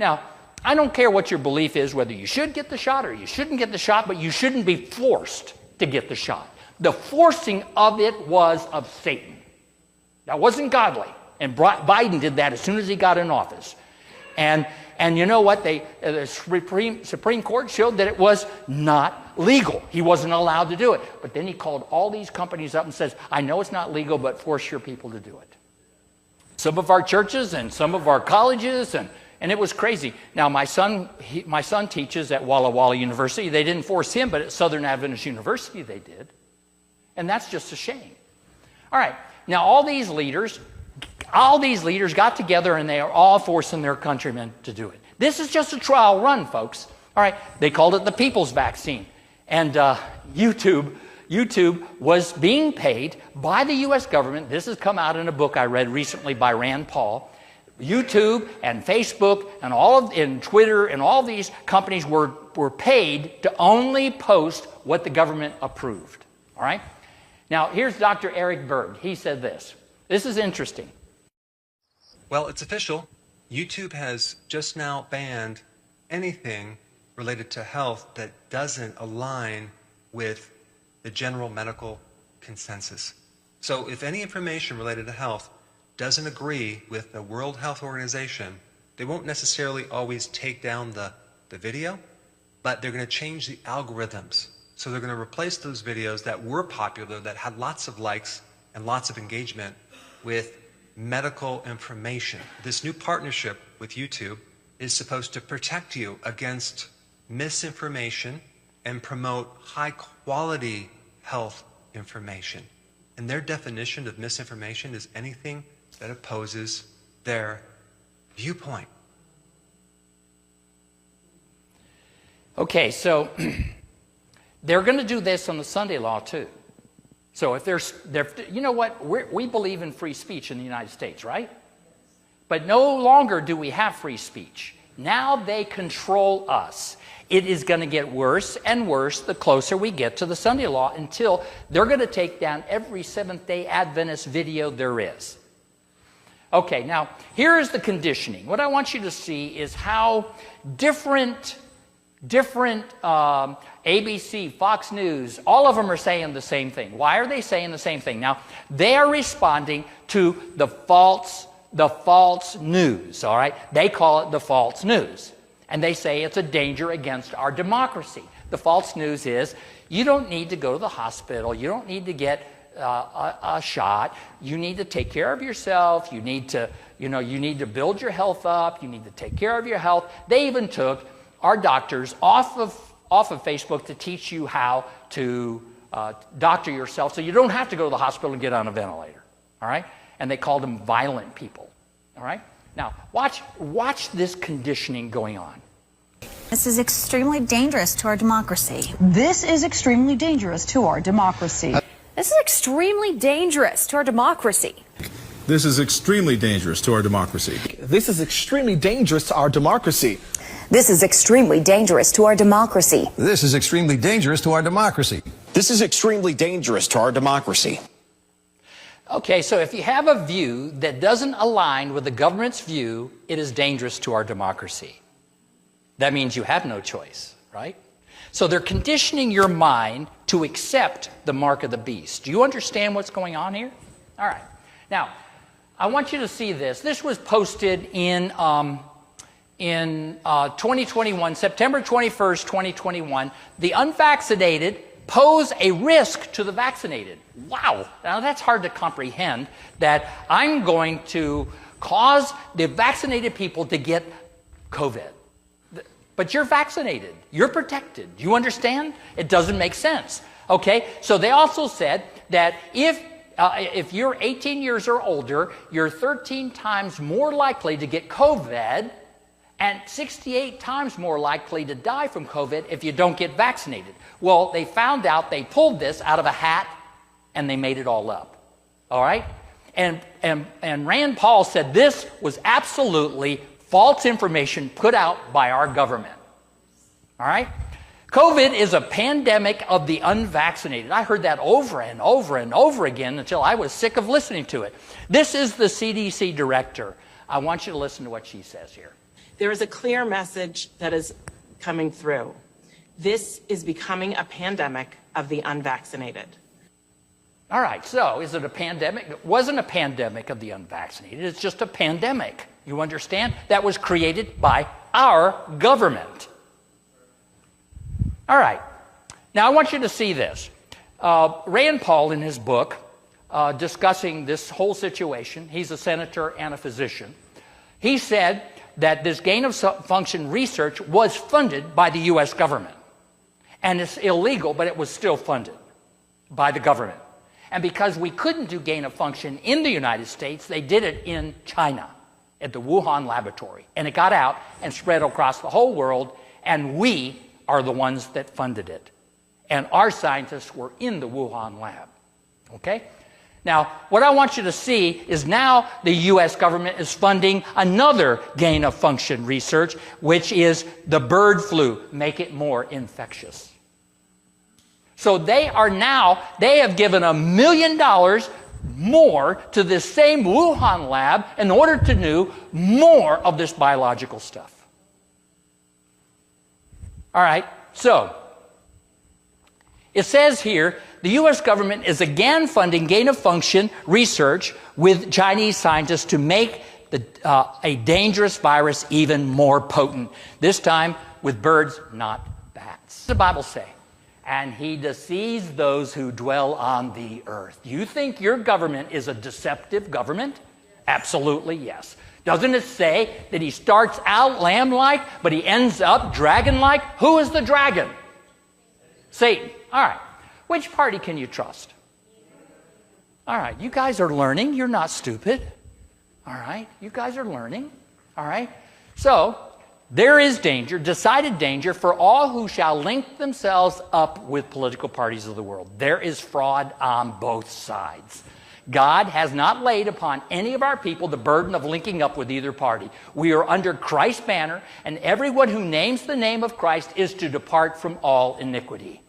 Now, I don't care what your belief is, whether you should get the shot or you shouldn't get the shot, but you shouldn't be forced to get the shot. The forcing of it was of Satan. That wasn't godly. And Biden did that as soon as he got in office. And you know what? The Supreme Court showed that it was not legal. He wasn't allowed to do it. But then he called all these companies up and says, I know it's not legal, but force your people to do it. Some of our churches and some of our colleges, and it was crazy. Now, my son teaches at Walla Walla University. They didn't force him, but at Southern Adventist University they did. And that's just a shame. All right. Now, all these leaders got together and they are all forcing their countrymen to do it. This is just a trial run, folks. All right. They called it the people's vaccine. And YouTube was being paid by the U.S. government. This has come out in a book I read recently by Rand Paul. YouTube and Facebook and Twitter and all these companies were paid to only post what the government approved. All right? Now, here's Dr. Eric Berg. He said this. This is interesting. Well, it's official. YouTube has just now banned anything related to health that doesn't align with the general medical consensus. So if any information related to health doesn't agree with the World Health Organization, they won't necessarily always take down the video, but they're going to change the algorithms. So they're going to replace those videos that were popular, that had lots of likes and lots of engagement, with medical information. This new partnership with YouTube is supposed to protect you against misinformation and promote high-quality health information. And their definition of misinformation is anything that opposes their viewpoint. Okay, so they're going to do this on the Sunday law too. So if you know what, we believe in free speech in the United States, right? But no longer do we have free speech. Now they control us. It is going to get worse and worse the closer we get to the Sunday law, until they're going to take down every Seventh-day Adventist video there is. Okay, now here is the conditioning. What I want you to see is how different ABC, Fox News, all of them are saying the same thing. Why are they saying the same thing? Now, they are responding to the false news, all right? They call it the false news. And they say it's a danger against our democracy. The false news is you don't need to go to the hospital. You don't need to get a shot. You need to take care of yourself. You need to build your health up. You need to take care of your health. They even took our doctors off of Facebook to teach you how to doctor yourself, so you don't have to go to the hospital and get on a ventilator. All right? And they called them violent people. All right? Now, watch this conditioning going on. This is extremely dangerous to our democracy. This is extremely dangerous to our democracy. This is extremely dangerous to our democracy. This is extremely dangerous to our democracy. This is extremely dangerous to our democracy. This is extremely dangerous to our democracy. This is extremely dangerous to our democracy. This is extremely dangerous to our democracy. Okay, so if you have a view that doesn't align with the government's view, it is dangerous to our democracy. That means you have no choice, right? So they're conditioning your mind to accept the mark of the beast. Do you understand what's going on here? All right. Now, I want you to see this. This was posted in 2021, September 21st, 2021. The unvaccinated pose a risk to the vaccinated. Wow. Now that's hard to comprehend, that I'm going to cause the vaccinated people to get COVID. But you're vaccinated. You're protected. You understand? It doesn't make sense. Okay? So they also said that if you're 18 years or older, you're 13 times more likely to get COVID and 68 times more likely to die from COVID if you don't get vaccinated. Well, they found out, they pulled this out of a hat and they made it all up. All right? And Rand Paul said this was absolutely false information put out by our government. All right? COVID is a pandemic of the unvaccinated. I heard that over and over and over again until I was sick of listening to it. This is the CDC director. I want you to listen to what she says here. There is a clear message that is coming through. This is becoming a pandemic of the unvaccinated. All right, so is it a pandemic? It wasn't a pandemic of the unvaccinated. It's just a pandemic. You understand? That was created by our government. All right. Now, I want you to see this. Rand Paul, in his book, discussing this whole situation, he's a senator and a physician, he said that this gain-of-function research was funded by the U.S. government. And it's illegal, but it was still funded by the government. And because we couldn't do gain-of-function in the United States, they did it in China at the Wuhan laboratory. And it got out and spread across the whole world, and we are the ones that funded it. And our scientists were in the Wuhan lab. Okay? Now, what I want you to see is now the U.S. government is funding another gain-of-function research, which is the bird flu, make it more infectious. So they have given $1 million more to this same Wuhan lab in order to do more of this biological stuff. All right, so it says here, the U.S. government is again funding gain-of-function research with Chinese scientists to make a dangerous virus even more potent, this time with birds, not bats. The Bible says, and he deceives those who dwell on the earth. You think your government is a deceptive government? Absolutely, yes. Doesn't it say that he starts out lamb-like, but he ends up dragon-like? Who is the dragon? Satan. All right. Which party can you trust? All right. You guys are learning. You're not stupid. All right. You guys are learning. All right. So, there is danger, decided danger, for all who shall link themselves up with political parties of the world. There is fraud on both sides. God has not laid upon any of our people the burden of linking up with either party. We are under Christ's banner, and everyone who names the name of Christ is to depart from all iniquity.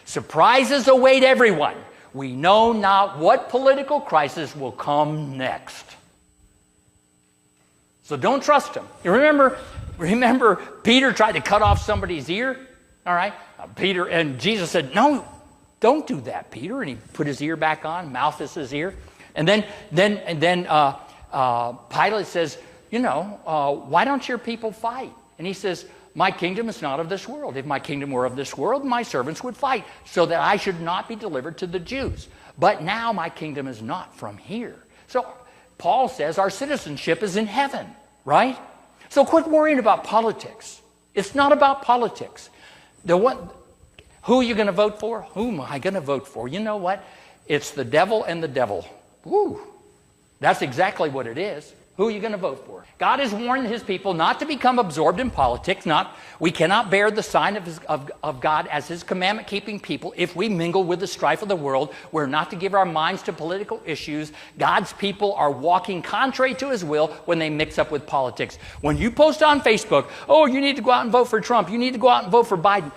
Surprises await everyone. We know not what political crisis will come next. So don't trust him. You remember Peter tried to cut off somebody's ear? All right? Peter, and Jesus said, no, don't do that, Peter. And he put his ear back on, Malchus's ear. And then Pilate says, why don't your people fight? And he says, my kingdom is not of this world. If my kingdom were of this world, my servants would fight so that I should not be delivered to the Jews. But now my kingdom is not from here. So Paul says our citizenship is in heaven, right? So quit worrying about politics. It's not about politics. Who are you going to vote for? Who am I going to vote for? You know what? It's the devil and the devil. Woo. That's exactly what it is. Who are you going to vote for? God has warned his people not to become absorbed in politics. We cannot bear the sign of God as his commandment-keeping people if we mingle with the strife of the world. We're not to give our minds to political issues. God's people are walking contrary to his will when they mix up with politics. When you post on Facebook, oh, you need to go out and vote for Trump. You need to go out and vote for Biden.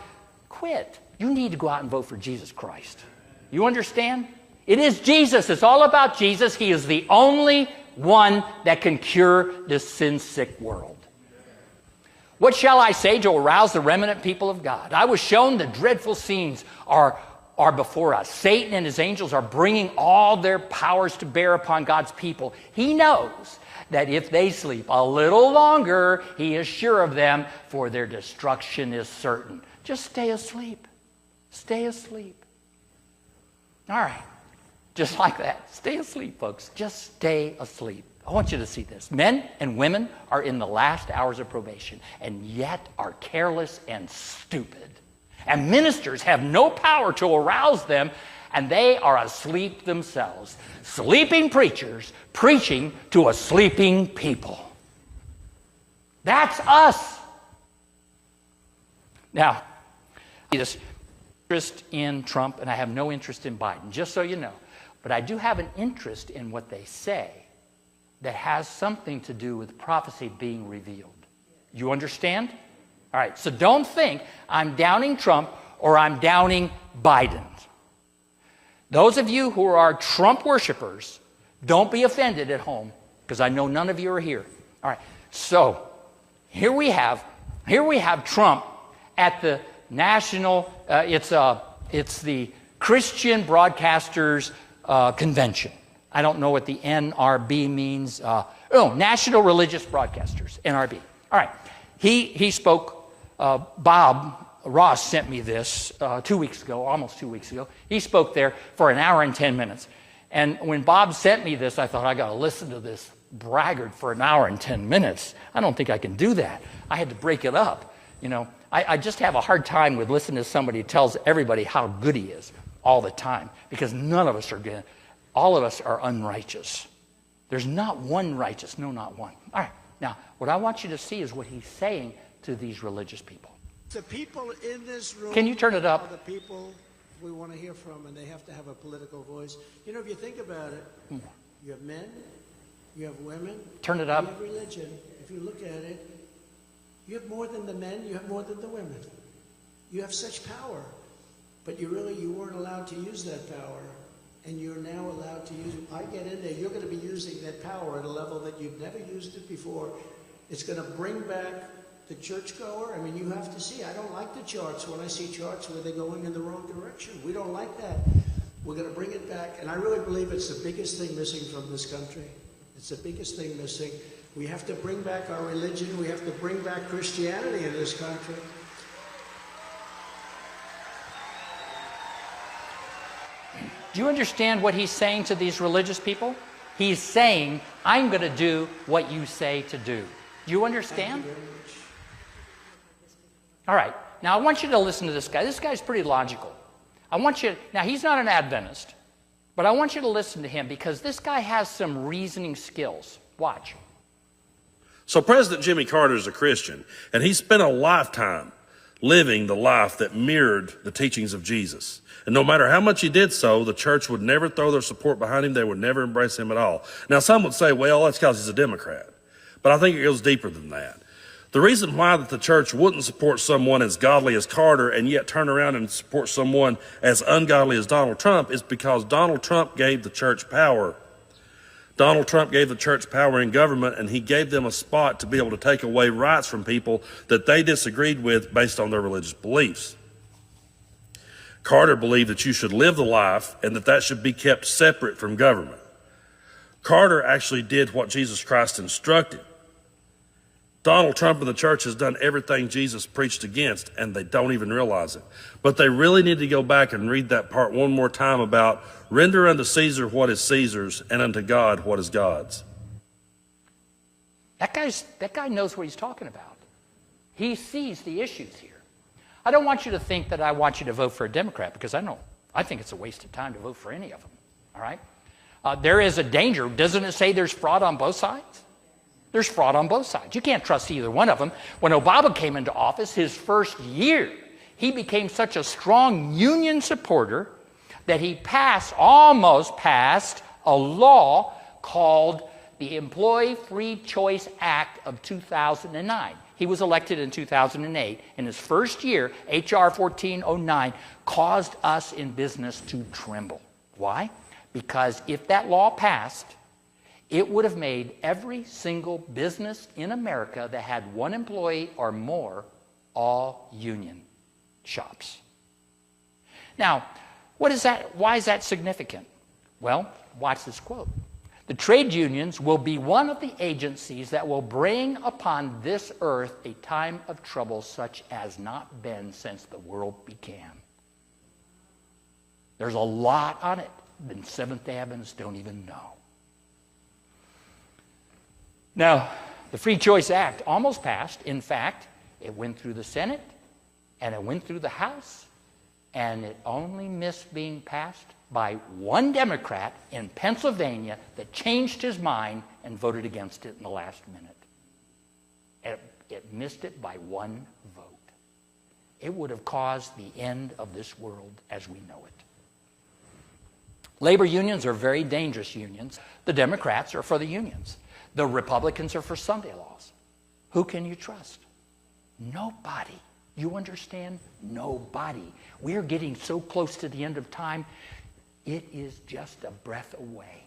Quit. You need to go out and vote for Jesus Christ. You understand? It is Jesus. It's all about Jesus. He is the only one that can cure this sin-sick world. What shall I say to arouse the remnant people of God? I was shown the dreadful scenes are before us. Satan and his angels are bringing all their powers to bear upon God's people. He knows that if they sleep a little longer, he is sure of them, for their destruction is certain. Just stay asleep. Stay asleep. All right. Just like that. Stay asleep, folks. Just stay asleep. I want you to see this. Men and women are in the last hours of probation, and yet are careless and stupid. And ministers have no power to arouse them, and they are asleep themselves. Sleeping preachers preaching to a sleeping people. That's us. Now, this interest in Trump, and I have no interest in Biden, just so you know. But I do have an interest in what they say that has something to do with prophecy being revealed. You understand? All right, so don't think I'm downing Trump or I'm downing Biden. Those of you who are Trump worshipers, don't be offended at home, because I know none of you are here. All right, so Here we have Trump at the national, it's the Christian Broadcasters Convention. I don't know what the NRB means. National Religious Broadcasters, NRB. All right. He spoke, Bob Ross sent me this 2 weeks ago, almost 2 weeks ago. He spoke there for an hour and 10 minutes. And when Bob sent me this, I thought, I got to listen to this braggart for an hour and 10 minutes. I don't think I can do that. I had to break it up. You know, I just have a hard time with listening to somebody who tells everybody how good he is all the time, because none of us are good. All of us are unrighteous. There's not one righteous. No, not one. All right. Now, what I want you to see is what he's saying to these religious people. The people in this room. Can you turn it up? Are the people we want to hear from, and they have to have a political voice. You know, if you think about it, you have men, you have women. Turn it up. You have religion. If you look at it, you have more than the men, you have more than the women. You have such power, but you weren't allowed to use that power, and you're now allowed to use it. I get in there, you're going to be using that power at a level that you've never used it before. It's going to bring back the churchgoer. I mean, you have to see. I don't like the charts when I see charts where they're going in the wrong direction. We don't like that. We're going to bring it back, and I really believe it's the biggest thing missing from this country. It's the biggest thing missing. We have to bring back our religion. We have to bring back Christianity in this country. Do you understand what he's saying to these religious people? He's saying, I'm going to do what you say to do. Do you understand? Thank you very much. All right. Now, I want you to listen to this guy. This guy's pretty logical. Now, he's not an Adventist, but I want you to listen to him because this guy has some reasoning skills. Watch. So President Jimmy Carter is a Christian, and he spent a lifetime living the life that mirrored the teachings of Jesus. And no matter how much he did so, the church would never throw their support behind him. They would never embrace him at all. Now, some would say, well, that's because he's a Democrat. But I think it goes deeper than that. The reason why that the church wouldn't support someone as godly as Carter and yet turn around and support someone as ungodly as Donald Trump is because Donald Trump gave the church power. Donald Trump gave the church power in government, and he gave them a spot to be able to take away rights from people that they disagreed with based on their religious beliefs. Carter believed that you should live the life and that should be kept separate from government. Carter actually did what Jesus Christ instructed. Donald Trump and the church has done everything Jesus preached against, and they don't even realize it. But they really need to go back and read that part one more time about render unto Caesar what is Caesar's and unto God what is God's. That guy knows what he's talking about. He sees the issues here. I don't want you to think that I want you to vote for a Democrat because I think it's a waste of time to vote for any of them. All right? There is a danger. Doesn't it say there's fraud on both sides? There's fraud on both sides. You can't trust either one of them. When Obama came into office, his first year, he became such a strong union supporter that he almost passed a law called the Employee Free Choice Act of 2009. He was elected in 2008. In his first year, H.R. 1409 caused us in business to tremble. Why? Because if that law passed, it would have made every single business in America that had one employee or more all union shops. Now, what is that? Why is that significant? Well, watch this quote. The trade unions will be one of the agencies that will bring upon this earth a time of trouble such as not been since the world began. There's a lot on it that Seventh-day Adventists don't even know. Now, the Free Choice Act almost passed. In fact, it went through the Senate, and it went through the House, and it only missed being passed by one Democrat in Pennsylvania that changed his mind and voted against it in the last minute. It missed it by one vote. It would have caused the end of this world as we know it. Labor unions are very dangerous unions. The Democrats are for the unions. The Republicans are for Sunday laws. Who can you trust? Nobody. You understand? Nobody. We're getting so close to the end of time, it is just a breath away.